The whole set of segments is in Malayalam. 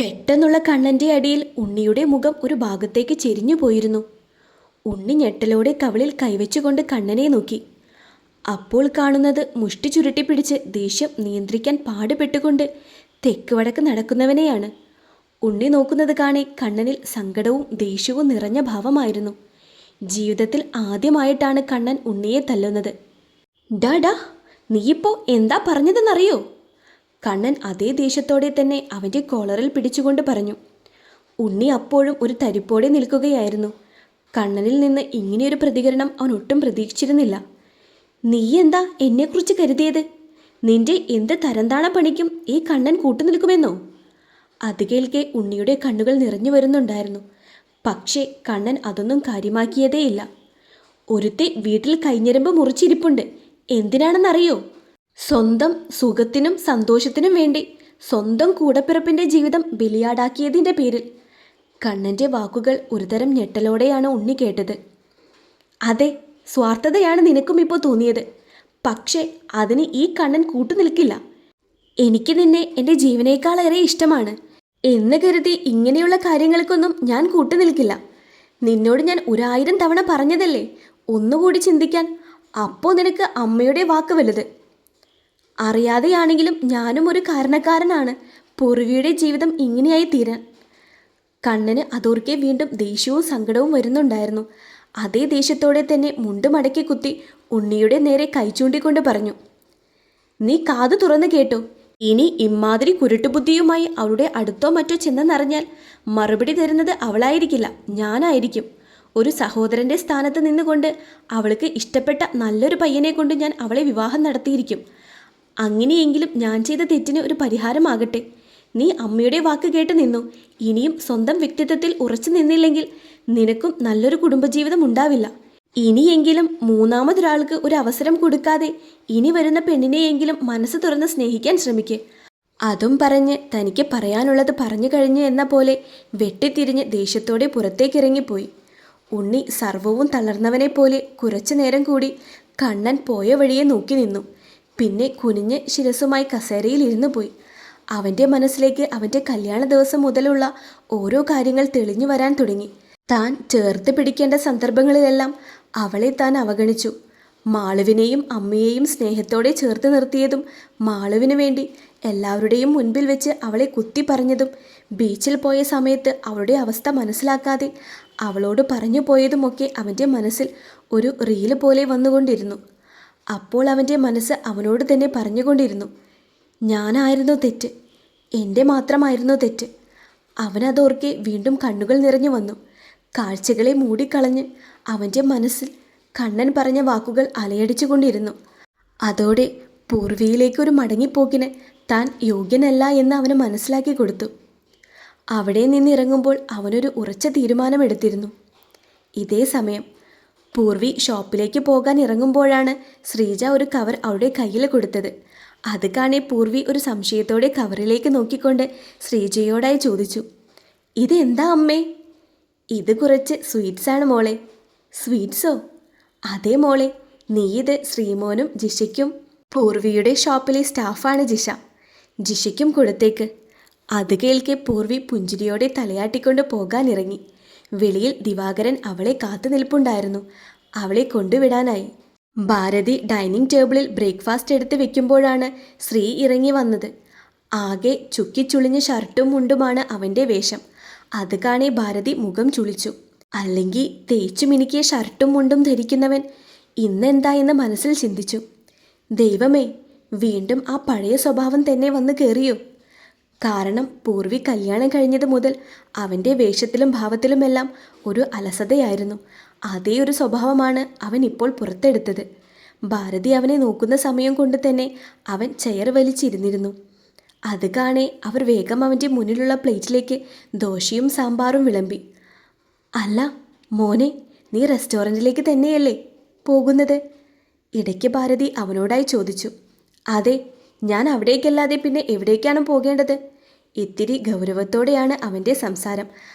പെട്ടെന്നുള്ള കണ്ണൻ്റെ അടിയിൽ ഉണ്ണിയുടെ മുഖം ഒരു ഭാഗത്തേക്ക് ചെരിഞ്ഞു പോയിരുന്നു. ഉണ്ണി ഞെട്ടലോടെ കവിളിൽ കൈവച്ചുകൊണ്ട് കണ്ണനെ നോക്കി. അപ്പോൾ കാണുന്നത് മുഷ്ടി ചുരുട്ടിപ്പിടിച്ച് ദേഷ്യം നിയന്ത്രിക്കാൻ പാടുപെട്ടുകൊണ്ട് തെക്ക് വടക്ക് നടക്കുന്നവനെയാണ്. ഉണ്ണി നോക്കുന്നത് കാണെ കണ്ണനിൽ സങ്കടവും ദേഷ്യവും നിറഞ്ഞ ഭാവമായിരുന്നു. ജീവിതത്തിൽ ആദ്യമായിട്ടാണ് കണ്ണൻ ഉണ്ണിയെ തല്ലുന്നത്. ഡാ നീയിപ്പോ എന്താ പറഞ്ഞതെന്നറിയോ? കണ്ണൻ അതേ ദേഷ്യത്തോടെ തന്നെ അവൻ്റെ കോളറിൽ പിടിച്ചുകൊണ്ട് പറഞ്ഞു. ഉണ്ണി അപ്പോഴും ഒരു തരിപ്പോടെ നിൽക്കുകയായിരുന്നു. കണ്ണനിൽ നിന്ന് ഇങ്ങനെയൊരു പ്രതികരണം അവൻ ഒട്ടും പ്രതീക്ഷിച്ചിരുന്നില്ല. നീ എന്താ എന്നെക്കുറിച്ച് കരുതിയത്? നിന്റെ എന്ത് തരംതാണ പണിക്കും ഈ കണ്ണൻ കൂട്ടുനിൽക്കുമെന്നോ? അത് കേൾക്കെ ഉണ്ണിയുടെ കണ്ണുകൾ നിറഞ്ഞു വരുന്നുണ്ടായിരുന്നു. പക്ഷേ കണ്ണൻ അതൊന്നും കാര്യമാക്കിയതേയില്ല. ഒരുത്തെ വീട്ടിൽ കൈഞ്ഞരമ്പ് മുറിച്ചിരിപ്പുണ്ട്. എന്തിനാണെന്നറിയോ? സ്വന്തം സുഖത്തിനും സന്തോഷത്തിനും വേണ്ടി സ്വന്തം കൂടപ്പിറപ്പിൻ്റെ ജീവിതം ബലിയാടാക്കിയതിൻ്റെ പേരിൽ. കണ്ണൻ്റെ വാക്കുകൾ ഒരുതരം ഞെട്ടലോടെയാണ് ഉണ്ണി കേട്ടത്. അതെ, സ്വാർത്ഥതയാണ് നിനക്കും ഇപ്പോൾ തോന്നിയത്. പക്ഷേ അതിന് ഈ കണ്ണൻ കൂട്ടുനിൽക്കില്ല. എനിക്ക് നിന്നെ എൻ്റെ ജീവനേക്കാളേറെ ഇഷ്ടമാണ് എന്ന് കരുതി ഇങ്ങനെയുള്ള കാര്യങ്ങൾക്കൊന്നും ഞാൻ കൂട്ടുനിൽക്കില്ല. നിന്നോട് ഞാൻ 1000 തവണ പറഞ്ഞതല്ലേ ഒന്നുകൂടി ചിന്തിക്കാൻ. അപ്പോൾ നിനക്ക് അമ്മയുടെ വാക്ക് വലുത്. അറിയാതെയാണെങ്കിലും ഞാനും ഒരു കാരണക്കാരനാണ് പൂർവിയുടെ ജീവിതം ഇങ്ങനെയായി തീരാൻ. കണ്ണന് അതോർക്കെ വീണ്ടും ദേഷ്യവും സങ്കടവും വരുന്നുണ്ടായിരുന്നു. അതേ ദേഷ്യത്തോടെ തന്നെ മുണ്ട് മടക്കി കുത്തി ഉണ്ണിയുടെ നേരെ കൈ ചൂണ്ടിക്കൊണ്ട് പറഞ്ഞു. നീ കാതു തുറന്ന് കേട്ടോ. ഇനി ഇമ്മാതിരി കുരുട്ടുബുദ്ധിയുമായി അവളുടെ അടുത്തോ മറ്റോ ചെന്നെന്നറിഞ്ഞാൽ മറുപടി തരുന്നത് അവളായിരിക്കില്ല, ഞാനായിരിക്കും. ഒരു സഹോദരൻ്റെ സ്ഥാനത്ത് നിന്നുകൊണ്ട് അവൾക്ക് ഇഷ്ടപ്പെട്ട നല്ലൊരു പയ്യനെ കൊണ്ട് ഞാൻ അവളെ വിവാഹം നടത്തിയിരിക്കും. അങ്ങനെയെങ്കിലും ഞാൻ ചെയ്ത തെറ്റിന് ഒരു പരിഹാരമാകട്ടെ. നീ അമ്മയുടെ വാക്ക് കേട്ട് നിന്നു. ഇനിയും സ്വന്തം വ്യക്തിത്വത്തിൽ ഉറച്ചു നിന്നില്ലെങ്കിൽ നിനക്കും നല്ലൊരു കുടുംബജീവിതം ഉണ്ടാവില്ല. ഇനിയെങ്കിലും മൂന്നാമതൊരാൾക്ക് ഒരു അവസരം കൊടുക്കാതെ ഇനി വരുന്ന പെണ്ണിനെയെങ്കിലും മനസ്സ് തുറന്ന് സ്നേഹിക്കാൻ ശ്രമിക്ക്. അതും പറഞ്ഞ് തനിക്ക് പറയാനുള്ളത് പറഞ്ഞു കഴിഞ്ഞ് എന്ന പോലെ വെട്ടിത്തിരിഞ്ഞ് ദേഷ്യത്തോടെ പുറത്തേക്കിറങ്ങിപ്പോയി. ഉണ്ണി സർവവും തളർന്നവനെ പോലെ കുറച്ചു നേരം കൂടി കണ്ണൻ പോയ വഴിയെ നോക്കി നിന്നു. പിന്നെ കുനിഞ്ഞ് ശിരസുമായി കസേരയിൽ ഇരുന്നു പോയി. അവൻ്റെ മനസ്സിലേക്ക് അവൻ്റെ കല്യാണ ദിവസം മുതലുള്ള ഓരോ കാര്യങ്ങൾ തെളിഞ്ഞു വരാൻ തുടങ്ങി. താൻ ചേർത്ത് പിടിക്കേണ്ട സന്ദർഭങ്ങളിലെല്ലാം അവളെ താൻ അവഗണിച്ചു. മാളുവിനെയും അമ്മയെയും സ്നേഹത്തോടെ ചേർത്ത് നിർത്തിയതും, മാളുവിന് വേണ്ടി എല്ലാവരുടെയും മുൻപിൽ വെച്ച് അവളെ കുത്തി പറഞ്ഞതും, ബീച്ചിൽ പോയ സമയത്ത് അവളുടെ അവസ്ഥ മനസ്സിലാക്കാതെ അവളോട് പറഞ്ഞു പോയതുമൊക്കെ അവൻ്റെ മനസ്സിൽ ഒരു റീല് പോലെ വന്നുകൊണ്ടിരുന്നു. അപ്പോൾ അവൻ്റെ മനസ്സ് അവനോട് തന്നെ പറഞ്ഞുകൊണ്ടിരുന്നു, ഞാനായിരുന്നു തെറ്റ്, എൻ്റെ മാത്രമായിരുന്നു തെറ്റ്. അവനതോർക്കെ വീണ്ടും കണ്ണുകൾ നിറഞ്ഞു വന്നു. കാഴ്ചകളെ മൂടിക്കളഞ്ഞ് അവൻ്റെ മനസ്സിൽ കണ്ണൻ പറഞ്ഞ വാക്കുകൾ അലയടിച്ചു കൊണ്ടിരുന്നു. അതോടെ പൂർവിയിലേക്കൊരു മടങ്ങിപ്പോക്കിന് താൻ യോഗ്യനല്ല എന്ന് അവന് മനസ്സിലാക്കി കൊടുത്തു. അവിടെ നിന്നിറങ്ങുമ്പോൾ അവനൊരു ഉറച്ച തീരുമാനമെടുത്തിരുന്നു. ഇതേ സമയം പൂർവി ഷോപ്പിലേക്ക് പോകാൻ ഇറങ്ങുമ്പോഴാണ് ശ്രീജ ഒരു കവർ അവളുടെ കയ്യിൽ കൊടുത്തത്. അത് കാണെ പൂർവി ഒരു സംശയത്തോടെ കവറിലേക്ക് നോക്കിക്കൊണ്ട് ശ്രീജയോടായി ചോദിച്ചു, ഇതെന്താ അമ്മേ? ഇത് കുറച്ച് സ്വീറ്റ്സാണ് മോളെ. സ്വീറ്റ്സോ? അതേ മോളെ, നീ ഇത് ശ്രീമോനും ജിഷയ്ക്കും. പൂർവിയുടെ ഷോപ്പിലെ സ്റ്റാഫാണ് ജിഷ. ജിഷയ്ക്കും കൊടുത്തേക്ക്. അത് കേൾക്കെ പൂർവി പുഞ്ചിരിയോടെ തലയാട്ടിക്കൊണ്ട് പോകാനിറങ്ങി. വെളിയിൽ ദിവാകരൻ അവളെ കാത്തു നിൽപ്പുണ്ടായിരുന്നു. അവളെ കൊണ്ടുവിടാനായി. ഭാരതി ഡൈനിങ് ടേബിളിൽ ബ്രേക്ക്ഫാസ്റ്റ് എടുത്ത് വെക്കുമ്പോഴാണ് ശ്രീ ഇറങ്ങി വന്നത്. ആകെ ചുക്കിച്ചുളിഞ്ഞ ഷർട്ടും മുണ്ടുമാണ് അവൻ്റെ വേഷം. അത് കാണെ ഭാരതി മുഖം ചുളിച്ചു. അല്ലെങ്കിൽ തേച്ചു മിനുക്കിയ ഷർട്ടും മുണ്ടും ധരിക്കുന്നവൻ ഇന്നെന്താ എന്ന് മനസ്സിൽ ചിന്തിച്ചു. ദൈവമേ, വീണ്ടും ആ പഴയ സ്വഭാവം തന്നെ വന്ന് കയറിയോ? കാരണം പൂർവി കല്യാണം കഴിഞ്ഞത് മുതൽ അവൻ്റെ വേഷത്തിലും ഭാവത്തിലുമെല്ലാം ഒരു അലസതയായിരുന്നു. അതേ ഒരു സ്വഭാവമാണ് അവൻ ഇപ്പോൾ പുറത്തെടുത്തത്. ഭാരതി അവനെ നോക്കുന്ന സമയം കൊണ്ട് തന്നെ അവൻ ചെയർ വലിച്ചിരുന്നിരുന്നു. അത് കാണെ അവർ വേഗം അവൻ്റെ മുന്നിലുള്ള പ്ലേറ്റിലേക്ക് ദോശയും സാമ്പാറും വിളമ്പി. അല്ല മോനെ, നീ റെസ്റ്റോറൻറ്റിലേക്ക് തന്നെയല്ലേ പോകുന്നത്? ഇടയ്ക്ക് ഭാരതി അവനോടായി ചോദിച്ചു. അതെ, ഞാൻ അവിടേക്കല്ലാതെ പിന്നെ എവിടേക്കാണ് പോകേണ്ടത്? ഇത്തിരി ഗൗരവത്തോടെയാണ് അവൻ്റെ സംസാരം.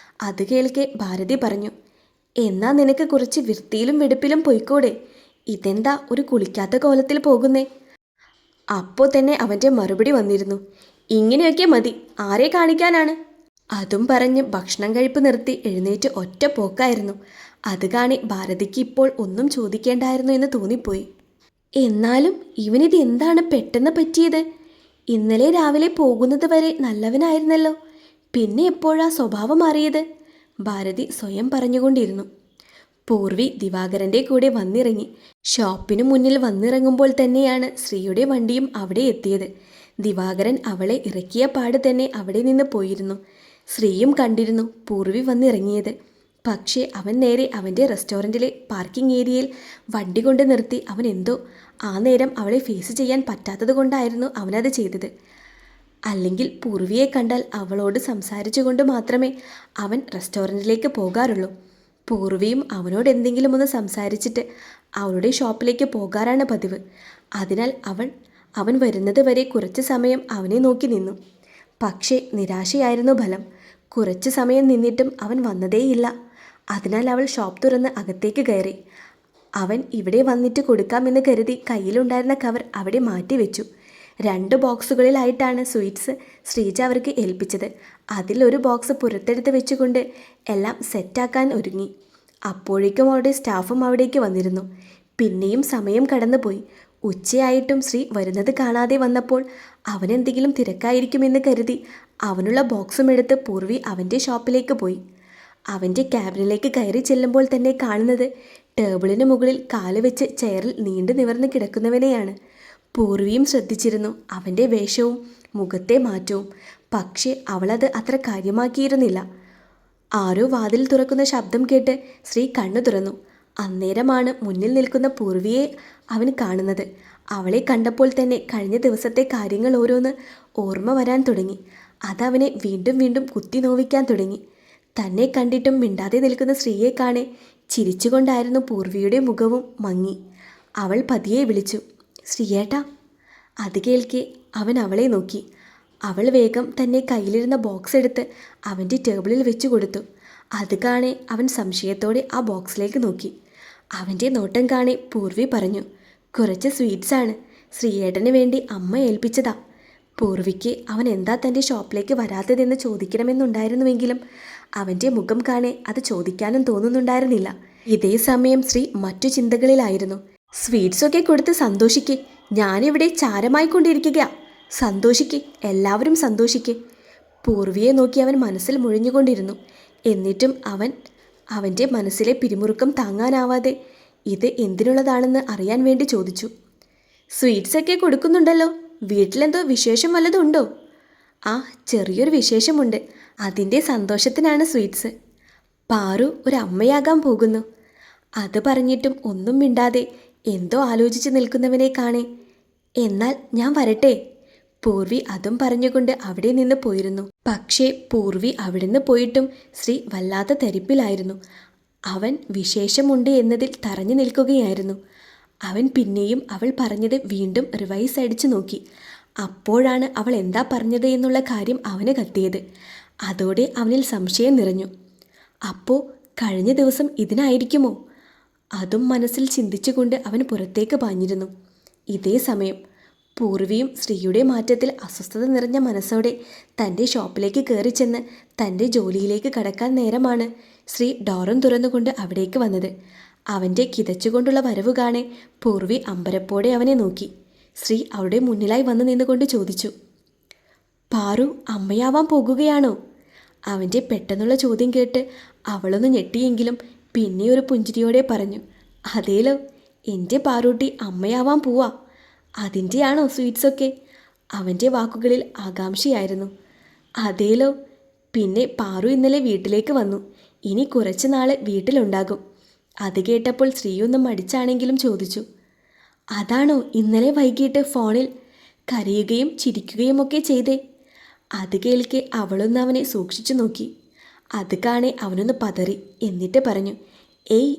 അത് കേൾക്കെ ഭാരതി പറഞ്ഞു, എന്നാ നിനക്ക് കുറച്ച് വൃത്തിയിലും വെടുപ്പിലും പോയിക്കൂടെ? ഇതെന്താ ഒരു കുളിക്കാത്ത കോലത്തിൽ പോകുന്നേ? അപ്പോൾ തന്നെ അവൻ്റെ മറുപടി വന്നിരുന്നു, ഇങ്ങനെയൊക്കെ മതി, ആരെ കാണിക്കാനാണ്? അതും പറഞ്ഞ് ഭക്ഷണം കഴിപ്പ് നിർത്തി എഴുന്നേറ്റ് ഒറ്റ പോക്കായിരുന്നു. അത് കാണി ഭാരതിക്ക് ഇപ്പോൾ ഒന്നും ചോദിക്കേണ്ടായിരുന്നു എന്ന് തോന്നിപ്പോയി. എന്നാലും ഇവനിത് എന്താണ് പെട്ടെന്ന് പറ്റിയത്? ഇന്നലെ രാവിലെ പോകുന്നത് വരെ നല്ലവനായിരുന്നല്ലോ, പിന്നെ എപ്പോഴാ സ്വഭാവം മാറിയത്? ഭാരതി സ്വയം പറഞ്ഞുകൊണ്ടിരുന്നു. പൂർവി ദിവാകരൻ്റെ കൂടെ വന്നിറങ്ങി. ഷോപ്പിനു മുന്നിൽ വന്നിറങ്ങുമ്പോൾ തന്നെയാണ് ശ്രീയുടെ വണ്ടിയും അവിടെ എത്തിയത്. ദിവാകരൻ അവളെ ഇറക്കിയ പാട് തന്നെ അവിടെ നിന്ന് പോയിരുന്നു. ശ്രീയും കണ്ടിരുന്നു പൂർവി വന്നിറങ്ങിയത്. പക്ഷേ അവൻ നേരെ അവൻ്റെ റെസ്റ്റോറൻറ്റിലെ പാർക്കിംഗ് ഏരിയയിൽ വണ്ടി കൊണ്ട് നിർത്തി. അവൻ എന്തോ ആ നേരം അവളെ ഫേസ് ചെയ്യാൻ പറ്റാത്തത് കൊണ്ടായിരുന്നു അവനത് ചെയ്തത്. അല്ലെങ്കിൽ പൂർവിയെ കണ്ടാൽ അവളോട് സംസാരിച്ചുകൊണ്ട് മാത്രമേ അവൻ റെസ്റ്റോറൻറ്റിലേക്ക് പോകാറുള്ളൂ. പൂർവിയും അവനോട് എന്തെങ്കിലും ഒന്ന് സംസാരിച്ചിട്ട് അവളുടെ ഷോപ്പിലേക്ക് പോകാറാണ് പതിവ്. അതിനാൽ അവൻ വരുന്നത് വരെ കുറച്ച് സമയം അവനെ നോക്കി നിന്നു. പക്ഷേ നിരാശയായിരുന്നു ഫലം. കുറച്ച് സമയം നിന്നിട്ടും അവൻ വന്നതേയില്ല. അതിനാൽ അവൾ ഷോപ്പ് തുറന്ന് അകത്തേക്ക് കയറി. അവൻ ഇവിടെ വന്നിട്ട് കൊടുക്കാമെന്ന് കരുതി കയ്യിലുണ്ടായിരുന്ന കവർ അവിടെ മാറ്റിവെച്ചു. 2 ബോക്സുകളിലായിട്ടാണ് സ്വീറ്റ്സ് ശ്രീജ അവർക്ക് ഏൽപ്പിച്ചത്. അതിലൊരു ബോക്സ് പുറത്തെടുത്ത് വെച്ചുകൊണ്ട് എല്ലാം സെറ്റാക്കാൻ ഒരുങ്ങി. അപ്പോഴേക്കും അവരുടെ സ്റ്റാഫും അവിടേക്ക് വന്നിരുന്നു. പിന്നെയും സമയം കടന്നുപോയി. ഉച്ചയായിട്ടും ശ്രീ വരുന്നത് കാണാതെ വന്നപ്പോൾ അവനെന്തെങ്കിലും തിരക്കായിരിക്കുമെന്ന് കരുതി അവനുള്ള ബോക്സും എടുത്ത് പൂർവി അവൻ്റെ ഷോപ്പിലേക്ക് പോയി. അവൻ്റെ ക്യാബിനിലേക്ക് കയറി ചെല്ലുമ്പോൾ തന്നെ കാണുന്നത് ടേബിളിന് മുകളിൽ കാല് വെച്ച് ചെയറിൽ നീണ്ടു നിവർന്ന് കിടക്കുന്നവനെയാണ്. പൂർവിയും ശ്രദ്ധിച്ചിരുന്നു അവൻ്റെ വേഷവും മുഖത്തെ മാറ്റവും. പക്ഷേ അവളത് അത്ര കാര്യമാക്കിയിരുന്നില്ല. ആരോ വാതിൽ തുറക്കുന്ന ശബ്ദം കേട്ട് ശ്രീ കണ്ണു തുറന്നു. അന്നേരമാണ് മുന്നിൽ നിൽക്കുന്ന പൂർവിയെ അവൻ കാണുന്നത്. അവളെ കണ്ടപ്പോൾ തന്നെ കഴിഞ്ഞ ദിവസത്തെ കാര്യങ്ങൾ ഓരോന്ന് ഓർമ്മ വരാൻ തുടങ്ങി. അതവനെ വീണ്ടും വീണ്ടും കുത്തി നോവിക്കാൻ തുടങ്ങി. തന്നെ കണ്ടിട്ടും മിണ്ടാതെ നിൽക്കുന്ന സ്ത്രീയെ കാണെ ചിരിച്ചുകൊണ്ടായിരുന്നു പൂർവിയുടെ മുഖവും മങ്ങി. അവൾ പതിയെ വിളിച്ചു, "ശ്രീയേട്ടാ." അത് കേൾക്കെ അവൻ അവളെ നോക്കി. അവൾ വേഗം തന്നെ കയ്യിലിരുന്ന ബോക്സ് എടുത്ത് അവൻ്റെ ടേബിളിൽ വെച്ചു കൊടുത്തു. അത് കാണെ അവൻ സംശയത്തോടെ ആ ബോക്സിലേക്ക് നോക്കി. അവൻ്റെ നോട്ടം കാണെ പൂർവി പറഞ്ഞു, "കുറച്ച് സ്വീറ്റ്സാണ്. ശ്രീയേട്ടന് വേണ്ടി അമ്മ ഏൽപ്പിച്ചതാ." പൂർവിക്ക് അവൻ എന്താ തൻ്റെ ഷോപ്പിലേക്ക് വരാത്തതെന്ന് ചോദിക്കണമെന്നുണ്ടായിരുന്നുവെങ്കിലും അവൻ്റെ മുഖം കാണെ അത് ചോദിക്കാനും തോന്നുന്നുണ്ടായിരുന്നില്ല. ഇതേ സമയം ശ്രീ മറ്റു ചിന്തകളിലായിരുന്നു. "സ്വീറ്റ്സൊക്കെ കൊടുത്ത് സന്തോഷിക്ക്. ഞാനിവിടെ ചാരമായിക്കൊണ്ടിരിക്കുക. സന്തോഷിക്ക്, എല്ലാവരും സന്തോഷിക്ക്." പൂർവിയെ നോക്കി അവൻ മനസ്സിൽ മുഴിഞ്ഞുകൊണ്ടിരുന്നു. എന്നിട്ടും അവൻ്റെ മനസ്സിലെ പിരിമുറുക്കം താങ്ങാനാവാതെ ഇത് എന്തിനുള്ളതാണെന്ന് അറിയാൻ വേണ്ടി ചോദിച്ചു, "സ്വീറ്റ്സൊക്കെ കൊടുക്കുന്നുണ്ടല്ലോ. വീട്ടിലെന്തോ വിശേഷം വല്ലതുണ്ടോ?" "ആ, ചെറിയൊരു വിശേഷമുണ്ട്. അതിൻ്റെ സന്തോഷത്തിനാണ് സ്വീറ്റ്സ്. പാറു ഒരു അമ്മയാകാൻ പോകുന്നു." അത് പറഞ്ഞിട്ടും ഒന്നും മിണ്ടാതെ എന്തോ ആലോചിച്ച് നിൽക്കുന്നവനെ കാണേ. "എന്നാൽ ഞാൻ വരട്ടെ?" പൂർവി അതും പറഞ്ഞുകൊണ്ട് അവിടെ നിന്ന് പോയിരുന്നു. പക്ഷേ പൂർവി അവിടുന്ന് പോയിട്ടും ശ്രീ വല്ലാത്ത തെരിപ്പിലായിരുന്നു. അവൻ വിശേഷമുണ്ട് എന്നതിൽ തറഞ്ഞു നിൽക്കുകയായിരുന്നു. അവൻ പിന്നെയും അവൾ പറഞ്ഞത് വീണ്ടും റിവൈസ് അടിച്ചു നോക്കി. അപ്പോഴാണ് അവൾ എന്താ പറഞ്ഞത് എന്നുള്ള കാര്യം അവന് കത്തിയത്. അതോടെ അവനിൽ സംശയം നിറഞ്ഞു. അപ്പോൾ കഴിഞ്ഞ ദിവസം ഇതിനായിരിക്കുമോ? അതും മനസ്സിൽ ചിന്തിച്ചുകൊണ്ട് അവൻ പുറത്തേക്ക് പാഞ്ഞിരുന്നു. ഇതേ സമയം പൂർവിയും ശ്രീയുടെ മാറ്റത്തിൽ അസ്വസ്ഥത നിറഞ്ഞ മനസ്സോടെ തൻ്റെ ഷോപ്പിലേക്ക് കയറി ചെന്ന് തൻ്റെ ജോലിയിലേക്ക് കടക്കാൻ നേരമാണ് ശ്രീ ഡോറും തുറന്നുകൊണ്ട് അവിടേക്ക് വന്നത്. അവൻ്റെ കിതച്ചുകൊണ്ടുള്ള വരവ് കാണെ പൂർവി അമ്പരപ്പോടെ അവനെ നോക്കി. ശ്രീ അവളുടെ മുന്നിലായി വന്നു നിന്നുകൊണ്ട് ചോദിച്ചു, "പാറു അമ്മയാവാൻ പോകുകയാണോ?" അവൻ്റെ പെട്ടെന്നുള്ള ചോദ്യം കേട്ട് അവളൊന്ന് ഞെട്ടിയെങ്കിലും പിന്നെ ഒരു പുഞ്ചിരിയോടെ പറഞ്ഞു, "അതേലോ, എൻ്റെ പാറൂട്ടി അമ്മയാവാൻ പോവാ. അതിൻ്റെയാണോ സ്വീറ്റ്സൊക്കെ?" അവൻ്റെ വാക്കുകളിൽ ആകാംക്ഷയായിരുന്നു. "അതേലോ, പിന്നെ പാറു ഇന്നലെ വീട്ടിലേക്ക് വന്നു. ഇനി കുറച്ച് നാൾ വീട്ടിലുണ്ടാകും." അത് കേട്ടപ്പോൾ ശ്രീയൊന്നും മടിച്ചാണെങ്കിലും ചോദിച്ചു, "അതാണോ ഇന്നലെ വൈകിട്ട് ഫോണിൽ കരയുകയും ചിരിക്കുകയും ഒക്കെ ചെയ്തേ?" അത് കേൾക്കെ അവളൊന്ന് അവനെ സൂക്ഷിച്ചു നോക്കി. അത് കാണെ അവനൊന്ന് പതറി. എന്നിട്ട് പറഞ്ഞു, "ഏയ്,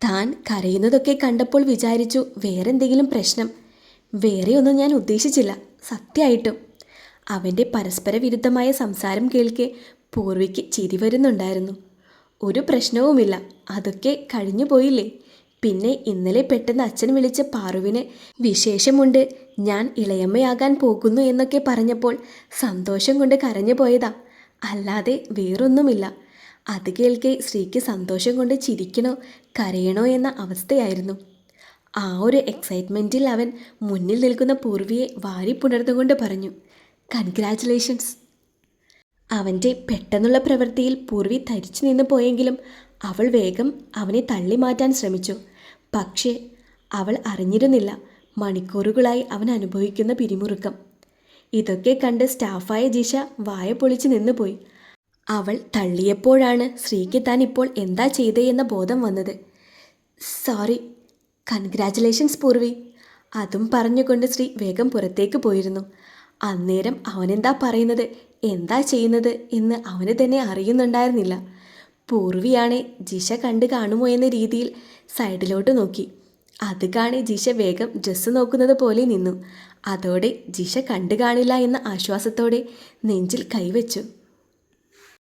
താൻ കരയുന്നതൊക്കെ കണ്ടപ്പോൾ വിചാരിച്ചു വേറെന്തെങ്കിലും പ്രശ്നം. വേറെ ഒന്നും ഞാൻ ഉദ്ദേശിച്ചില്ല, സത്യമായിട്ടും." അവൻ്റെ പരസ്പര വിരുദ്ധമായ സംസാരം കേൾക്കെ പൂർവിക്ക് ചിരി വരുന്നുണ്ടായിരുന്നു. "ഒരു പ്രശ്നവുമില്ല, അതൊക്കെ കഴിഞ്ഞു പോയില്ലേ. പിന്നെ ഇന്നലെ പെട്ടെന്ന് അച്ഛൻ വിളിച്ച് പാറുവിന് വിശേഷമുണ്ട്, ഞാൻ ഇളയമ്മയാകാൻ പോകുന്നു എന്നൊക്കെ പറഞ്ഞപ്പോൾ സന്തോഷം കൊണ്ട് കരഞ്ഞു പോയതാ. അല്ലാതെ വേറൊന്നുമില്ല. അത് കേൾക്കെ ശ്രീക്ക് സന്തോഷം കൊണ്ട് ചിരിക്കണോ കരയണോ എന്ന അവസ്ഥയായിരുന്നു. ആ ഒരു എക്സൈറ്റ്മെൻറ്റിൽ അവൻ മുന്നിൽ നിൽക്കുന്ന പൂർവിയെ വാരിപ്പുണർന്നുകൊണ്ട് പറഞ്ഞു, കൺഗ്രാറ്റുലേഷൻസ്. അവൻ്റെ പെട്ടെന്നുള്ള പ്രവൃത്തിയിൽ പൂർവി തരിച്ചു നിന്ന് പോയെങ്കിലും അവൾ വേഗം അവനെ തള്ളി മാറ്റാൻ ശ്രമിച്ചു. പക്ഷേ അവൾ അറിഞ്ഞിരുന്നില്ല മണിക്കൂറുകളായി അവൻ അനുഭവിക്കുന്ന പിരിമുറുക്കം. ഇതൊക്കെ കണ്ട് സ്റ്റാഫായ ജിഷ വായ പൊളിച്ച് നിന്നുപോയി. അവൾ തള്ളിയപ്പോഴാണ് ശ്രീക്ക് താൻ ഇപ്പോൾ എന്താ ചെയ്തേ എന്ന ബോധം വന്നത്. Sorry, congratulations Poorvi. അതും പറഞ്ഞുകൊണ്ട് ശ്രീ വേഗം പുറത്തേക്ക് പോയിരുന്നു. അന്നേരം അവനെന്താ പറയുന്നത്, എന്താ ചെയ്യുന്നത് എന്ന് അവന് തന്നെ അറിയുന്നുണ്ടായിരുന്നില്ല. പൂർവിയാണെ ജിഷ കണ്ടു കാണുമോ എന്ന രീതിയിൽ സൈഡിലോട്ട് നോക്കി. അത് കാണി ജിഷ വേഗം ഡ്രസ്സ് നോക്കുന്നത് പോലെ നിന്നു. അതോടെ ജിഷ കണ്ടു കാണില്ല എന്ന ആശ്വാസത്തോടെ നെഞ്ചിൽ കൈവച്ചു.